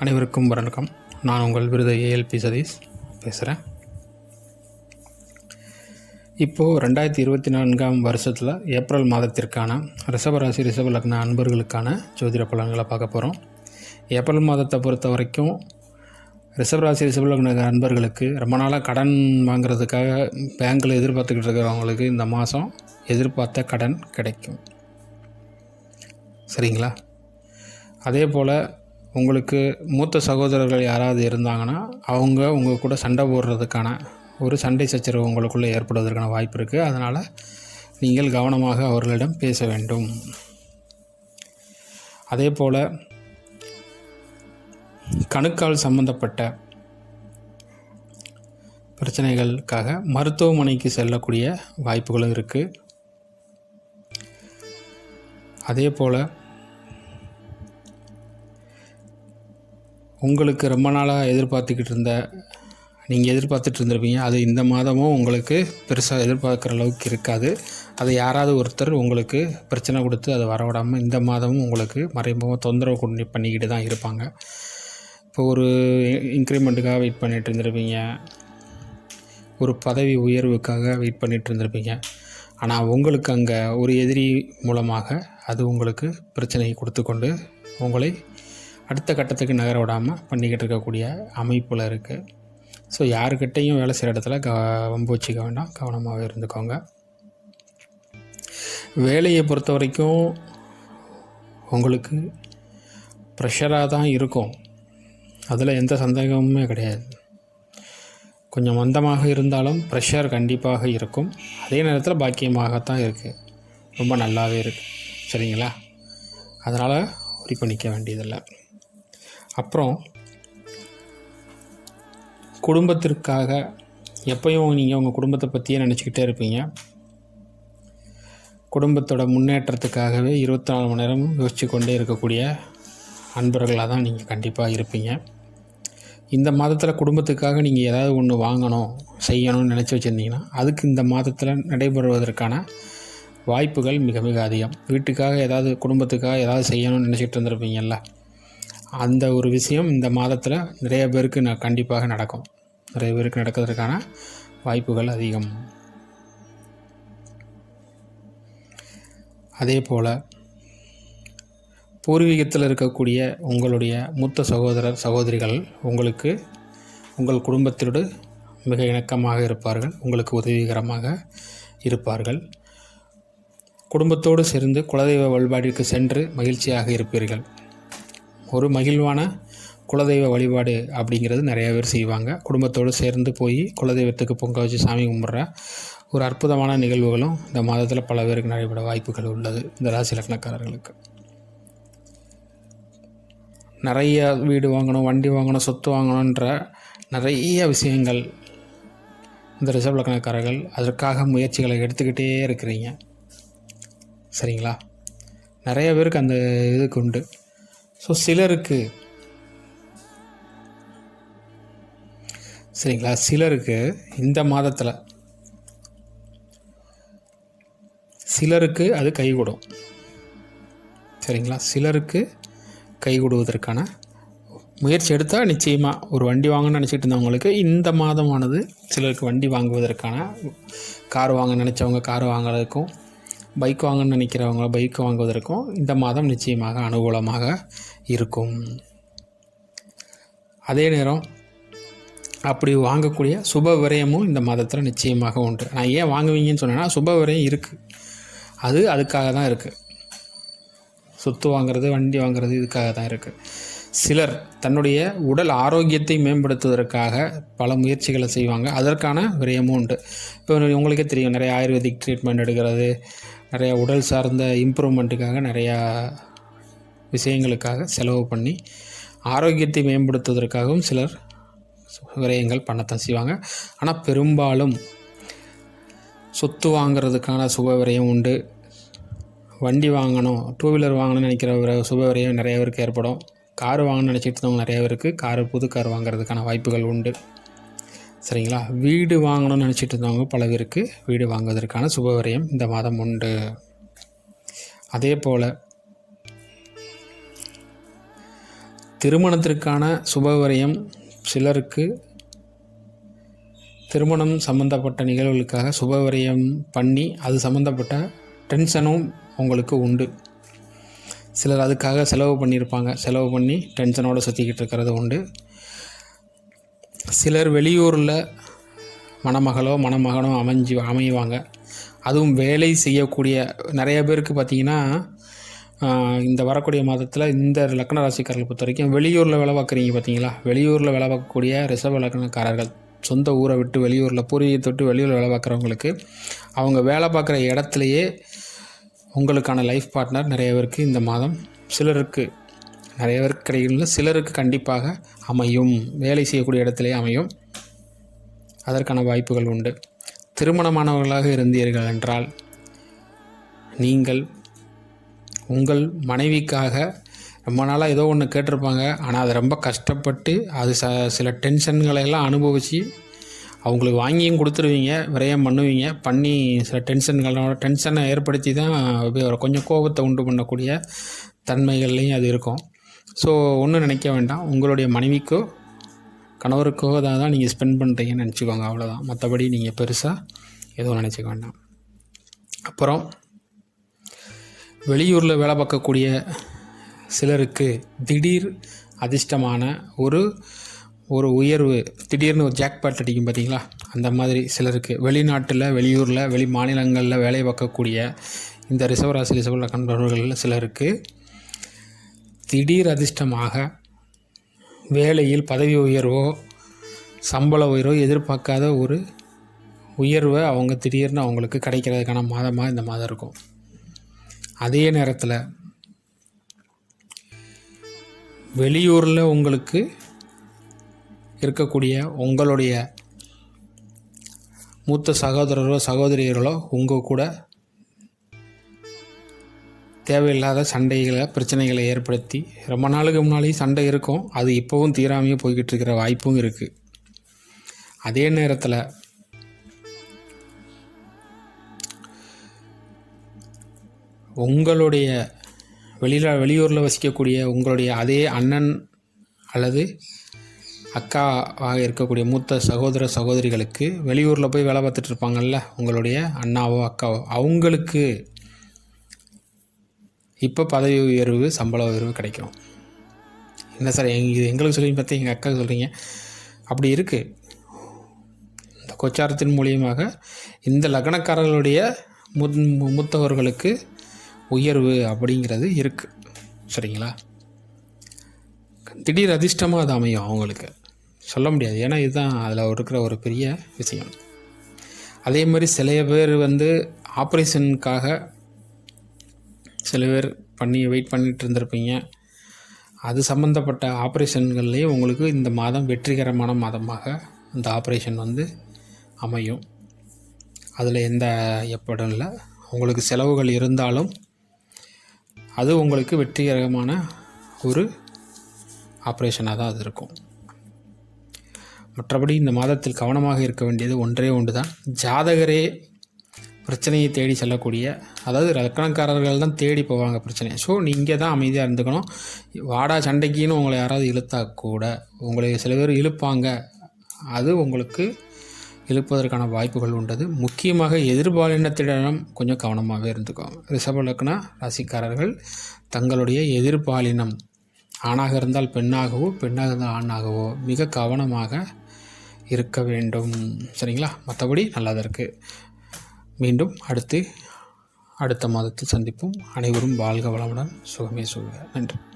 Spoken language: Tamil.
அனைவருக்கும் வணக்கம். நான் உங்கள் விருது ஏஎல்பி சதீஷ் பேசுகிறேன். இப்போது 2024 வருஷத்தில் ஏப்ரல் மாதத்திற்கான ரிஷபராசி ரிஷப லக்ன அன்பர்களுக்கான ஜோதிட பலன்களை பார்க்க போகிறோம். ஏப்ரல் மாதத்தை பொறுத்த வரைக்கும் ரிஷபராசி ரிஷப லக்ன அன்பர்களுக்கு ரொம்ப நாளாக கடன் வாங்குறதுக்காக பேங்க்கில் எதிர்பார்த்துக்கிட்டு இருக்கிறவங்களுக்கு இந்த மாதம் எதிர்பார்த்த கடன் கிடைக்கும். சரிங்களா? அதே போல் உங்களுக்கு மூத்த சகோதரர்கள் யாராவது இருந்தாங்கன்னா அவங்க உங்கள் கூட சண்டை போடுறதுக்கான ஒரு சண்டை சச்சரவு உங்களுக்குள்ளே ஏற்படுவதற்கான வாய்ப்பு இருக்குது. அதனால் நீங்கள் கவனமாக அவர்களிடம் பேச வேண்டும். அதே போல் கணுக்கால் சம்பந்தப்பட்ட பிரச்சனைகளுக்காக மருத்துவமனைக்கு செல்லக்கூடிய வாய்ப்புகளும் இருக்குது. அதே போல் உங்களுக்கு ரொம்ப நாளாக நீங்கள் எதிர்பார்த்துட்டு இருந்திருப்பீங்க, அது இந்த மாதமும் உங்களுக்கு பெருசாக எதிர்பார்க்குற அளவுக்கு இருக்காது. அதை யாராவது ஒருத்தர் உங்களுக்கு பிரச்சனை கொடுத்து அதை வரவிடாமல் இந்த மாதமும் உங்களுக்கு மறைமுகமாக தொந்தரவு பண்ணிக்கிட்டு தான் இருப்பாங்க. இப்போ ஒரு இன்க்ரிமெண்ட்டுக்காக வெயிட் பண்ணிகிட்டு இருந்திருப்பீங்க, ஒரு பதவி உயர்வுக்காக வெயிட் பண்ணிகிட்டு இருந்திருப்பீங்க. ஆனால் உங்களுக்கு அங்கே ஒரு எதிரி மூலமாக அது உங்களுக்கு பிரச்சனையை கொடுத்து கொண்டு உங்களை அடுத்த கட்டத்துக்கு நகர விடாமல் பண்ணிக்கிட்டு இருக்கக்கூடிய அமைப்பில் இருக்குது. ஸோ யாருக்கிட்டையும் வேலை செய்கிற இடத்துல வம்பு வச்சுக்க வேண்டாம், கவனமாக இருந்துக்கோங்க. வேலையை பொறுத்த வரைக்கும் உங்களுக்கு ப்ரெஷராக தான் இருக்கும், அதில் எந்த சந்தேகமுமே கிடையாது. கொஞ்சம் மந்தமாக இருந்தாலும் ப்ரெஷர் கண்டிப்பாக இருக்கும். அதே நேரத்தில் பாக்கியமாகத்தான் இருக்குது, ரொம்ப நல்லாவே இருக்குது. சரிங்களா? அதனால் உரி பண்ணிக்க வேண்டியதில்லை. அப்புறம் குடும்பத்திற்காக எப்பயும் நீங்கள் உங்கள் குடும்பத்தை பற்றியே நினச்சிக்கிட்டே இருப்பீங்க. குடும்பத்தோட முன்னேற்றத்துக்காகவே 24 மணி நேரமும் யோசித்து கொண்டே இருக்கக்கூடிய அன்பர்களாக தான் நீங்கள் கண்டிப்பாக இருப்பீங்க. இந்த மாதத்தில் குடும்பத்துக்காக நீங்கள் ஏதாவது ஒன்று வாங்கணும் செய்யணும்னு நினச்சி வச்சுருந்தீங்கன்னா அதுக்கு இந்த மாதத்தில் நடைபெறுவதற்கான வாய்ப்புகள் மிக மிக அதிகம். வீட்டுக்காக ஏதாவது குடும்பத்துக்காக ஏதாவது செய்யணும்னு நினச்சிட்டு இருந்திருப்பீங்கள்ல, அந்த ஒரு விஷயம் இந்த மாதத்தில் நிறைய பேருக்கு கண்டிப்பாக நடக்கும். நிறைய பேருக்கு நடக்கிறதுக்கான வாய்ப்புகள் அதிகம். அதே போல் பூர்வீகத்தில் இருக்கக்கூடிய உங்களுடைய மூத்த சகோதரர் சகோதரிகள் உங்களுக்கு உங்கள் குடும்பத்தோடு மிக இணக்கமாக இருப்பார்கள், உங்களுக்கு உதவிகரமாக இருப்பார்கள். குடும்பத்தோடு சேர்ந்து குலதெய்வ வழிபாட்டிற்கு சென்று மகிழ்ச்சியாக இருப்பீர்கள். ஒரு மகிழ்வான குலதெய்வ வழிபாடு அப்படிங்கிறது நிறைய பேர் செய்வாங்க. குடும்பத்தோடு சேர்ந்து போய் குலதெய்வத்துக்கு பொங்க வச்சு சாமி கும்பிட்ற ஒரு அற்புதமான நிகழ்வுகளும் இந்த மாதத்தில் பல பேருக்கு நடைபெற வாய்ப்புகள் உள்ளது. இந்த ராசி லக்னக்காரர்களுக்கு நிறைய வீடு வாங்கணும், வண்டி வாங்கணும், சொத்து வாங்கணுன்ற நிறைய விஷயங்கள் இந்த ரிஷப லக்னக்காரர்கள் அதற்காக முயற்சிகளை எடுத்துக்கிட்டே இருக்கிறீங்க. சரிங்களா? நிறைய பேருக்கு அந்த இதுக்கு உண்டு. ஸோ சிலருக்கு இந்த மாதத்தில் சிலருக்கு அது கைகூடும். சரிங்களா? சிலருக்கு கைகூடுவதற்கான முயற்சி எடுத்தால் நிச்சயமாக ஒரு வண்டி வாங்கணும்னு நினச்சிட்டு இருந்தவங்களுக்கு இந்த மாதமானது சிலருக்கு வண்டி வாங்குவதற்கான, கார் வாங்க நினச்சவங்க கார் வாங்குறதுக்கும், பைக் வாங்கணும்னு நினைக்கிறவங்க பைக் வாங்குவதற்கும் இந்த மாதம் நிச்சயமாக அனுகூலமாக இருக்கும். அதே நேரம் அப்படி வாங்கக்கூடிய சுப விரயமும் இந்த மாதத்தில் நிச்சயமாக உண்டு. நான் ஏன் வாங்குவீங்கன்னு சொன்னேன்னா, சுப விரயம் இருக்குது, அதுக்காக தான் இருக்குது. சொத்து வாங்குறது, வண்டி வாங்குறது இதுக்காக தான் இருக்குது. சிலர் தன்னுடைய உடல் ஆரோக்கியத்தை மேம்படுத்துவதற்காக பல முயற்சிகளை செய்வாங்க, அதற்கான விரயமும் உண்டு. இப்போ உங்களுக்கே தெரியும், நிறைய ஆயுர்வேதிக் ட்ரீட்மெண்ட் எடுக்கிறது, நிறையா உடல் சார்ந்த இம்ப்ரூவ்மெண்ட்டுக்காக நிறையா விஷயங்களுக்காக செலவு பண்ணி ஆரோக்கியத்தை மேம்படுத்துவதற்காகவும் சிலர் விரயங்கள் பண்ணத்தான் செய்வாங்க. ஆனால் பெரும்பாலும் சொத்து வாங்கிறதுக்கான சுப விரயம் உண்டு. வண்டி வாங்கணும், 2 வீலர் வாங்கணும்னு நினைக்கிற சுப விரயம் நிறைய பேருக்கு ஏற்படும். கார் வாங்கணும்னு நினச்சிட்டு இருந்தவங்க நிறைய பேருக்கு புது கார் வாங்கிறதுக்கான வாய்ப்புகள் உண்டு. சரிங்களா? வீடு வாங்கணும்னு நினச்சிட்டு இருந்தவங்க பல பேருக்கு வீடு வாங்குவதற்கான சுப விரயம் இந்த மாதம் உண்டு. அதே போல் திருமணத்திற்கான சுபவிரயம் சிலருக்கு திருமணம் சம்மந்தப்பட்ட நிகழ்வுகளுக்காக சுபவிரயம் பண்ணி அது சம்மந்தப்பட்ட டென்ஷனும் உங்களுக்கு உண்டு. சிலர் அதுக்காக செலவு பண்ணியிருப்பாங்க, செலவு பண்ணி டென்ஷனோடு சுற்றிக்கிட்டு இருக்கிறது உண்டு. சிலர் வெளியூரில் மணமகளோ மணமகனோ அமைவாங்க. அதுவும் வேலை செய்யக்கூடிய நிறைய பேருக்கு பார்த்திங்கன்னா இந்த வரக்கூடிய மாதத்தில் இந்த லக்ன ராசிக்காரர்களை பொறுத்த வரைக்கும் வெளியூரில் வேலை பார்க்குறீங்க பார்த்தீங்களா, வெளியூரில் வேலை பார்க்கக்கூடிய ரிஷப லக்னக்காரர்கள் சொந்த ஊரை விட்டு வெளியூரில் பூர்வீகத்தை விட்டு வெளியூரில் வேலை பார்க்குறவங்களுக்கு அவங்க வேலை பார்க்குற இடத்துலையே உங்களுக்கான லைஃப் பார்ட்னர் நிறைய பேருக்கு இந்த மாதம் சிலருக்கு நிறைய பேருக்கு கிடைக்கல, சிலருக்கு கண்டிப்பாக அமையும். வேலை செய்யக்கூடிய இடத்துலையே அமையும். அதற்கான வாய்ப்புகள் உண்டு. திருமணமானவர்களாக இருந்தீர்கள் என்றால் நீங்கள் உங்கள் மனைவிக்காக ரொம்ப நாளாக ஏதோ ஒன்று கேட்டிருப்பாங்க. ஆனால் அதை ரொம்ப கஷ்டப்பட்டு அது சில டென்ஷன்களையெல்லாம் அனுபவித்து அவங்களுக்கு வாங்கியும் கொடுத்துருவீங்க, விரயம் பண்ணுவீங்க. பண்ணி சில டென்ஷனை ஏற்படுத்தி தான் கொஞ்சம் கோபத்தை உண்டு பண்ணக்கூடிய தன்மைகள்லையும் அது இருக்கும். ஸோ ஒன்றும் நினைக்க வேண்டாம். உங்களுடைய மனைவிக்கோ கணவருக்கோ தான் நீங்கள் ஸ்பெண்ட் பண்ணுறீங்கன்னு நினச்சிக்கோங்க, அவ்வளோதான். மற்றபடி நீங்கள் பெருசாக எதுவும் நினச்சிக்க வேண்டாம். அப்புறம் வெளியூரில் வேலை பார்க்கக்கூடிய சிலருக்கு திடீர் அதிர்ஷ்டமான ஒரு உயர்வு, திடீர்னு ஒரு ஜாக்பாட் அடிக்கும் பார்த்தீங்களா, அந்த மாதிரி சிலருக்கு வெளிநாட்டில் வெளியூரில் வெளி மாநிலங்களில் வேலை பார்க்கக்கூடிய இந்த ரிஷபராசி ரிஷப லக்னக்காரர்களில் சிலருக்கு திடீர் அதிர்ஷ்டமாக வேலையில் பதவி உயர்வோ சம்பள உயர்வோ எதிர்பார்க்காத ஒரு உயர்வை அவங்க திடீர்னு அவங்களுக்கு கிடைக்கிறதுக்கான மாதமாக இந்த மாதம் இருக்கும். அதே நேரத்தில் வெளியூரில் உங்களுக்கு இருக்கக்கூடிய உங்களுடைய மூத்த சகோதரரோ சகோதரியர்களோ உங்கள் கூட தேவையில்லாத சண்டைகளை பிரச்சனைகளை ஏற்படுத்தி ரொம்ப நாளுக்கு முன்னாலேயும் சண்டை இருக்கும், அது இப்போவும் தீராமையே போய்கிட்டு இருக்கிற வாய்ப்பும் இருக்குது. அதே நேரத்தில் உங்களுடைய வெளியூரில் வசிக்கக்கூடிய உங்களுடைய அதே அண்ணன் அல்லது அக்காவாக இருக்கக்கூடிய மூத்த சகோதர சகோதரிகளுக்கு வெளியூரில் போய் வேலை பார்த்துட்டு இருப்பாங்கள்ல, உங்களுடைய அண்ணாவோ அக்காவோ, அவங்களுக்கு இப்போ பதவி உயர்வு சம்பள உயர்வு கிடைக்கும். என்ன சார் இது எங்களுக்கு சொல்லி பார்த்து எங்கள் அக்காவுக்கு சொல்கிறீங்க? அப்படி இருக்குது. இந்த கோச்சாரத்தின் மூலியமாக இந்த லக்னக்காரர்களுடைய மூத்தவர்களுக்கு உயர்வு அப்படிங்கிறது இருக்குது. சரிங்களா? திடீர் அதிர்ஷ்டமாக அது அமையும், அவங்களுக்கு சொல்ல முடியாது. ஏன்னா இதுதான் அதில் இருக்கிற ஒரு பெரிய விஷயம். அதே மாதிரி சில பேர் ஆப்ரேஷனுக்காக சில பேர் வெயிட் பண்ணிகிட்டு இருந்திருப்பீங்க. அது சம்மந்தப்பட்ட ஆப்ரேஷன்கள்லேயே உங்களுக்கு இந்த மாதம் வெற்றிகரமான மாதமாக இந்த ஆப்ரேஷன் அமையும். அதில் எந்த எப்படும் இல்லை. உங்களுக்கு செலவுகள் இருந்தாலும் அது உங்களுக்கு வெற்றிகரமான ஒரு ஆப்ரேஷனாக தான் அது இருக்கும். மற்றபடி இந்த மாதத்தில் கவனமாக இருக்க வேண்டியது ஒன்றே ஒன்று தான். ஜாதகரே பிரச்சனையை தேடி செல்லக்கூடிய, அதாவது லக்னக்காரர்கள் தான் தேடி போவாங்க பிரச்சனை. ஸோ நீங்கள் தான் அமைதியாக இருந்துக்கணும். வாடா சண்டைக்குன்னு உங்களை யாராவது இழுத்தா கூட உங்களை சில பேர் இழுப்பாங்க. அது உங்களுக்கு இழுப்பதற்கான வாய்ப்புகள் உண்டது. முக்கியமாக எதிர்பாலினத்திடம் கொஞ்சம் கவனமாகவே இருந்துக்கோங்க. ரிஷப லக்ன ராசிக்காரர்கள் தங்களுடைய எதிர்பாலினம் ஆணாக இருந்தால் பெண்ணாகவோ பெண்ணாக இருந்தால் ஆணாகவோ மிக கவனமாக இருக்க வேண்டும். சரிங்களா? மற்றபடி நல்லதாக இருக்குது. மீண்டும் அடுத்த மாதத்தில் சந்திப்போம். அனைவரும் வாழ்க வளமுடன், சுகமே சுக. நன்றி.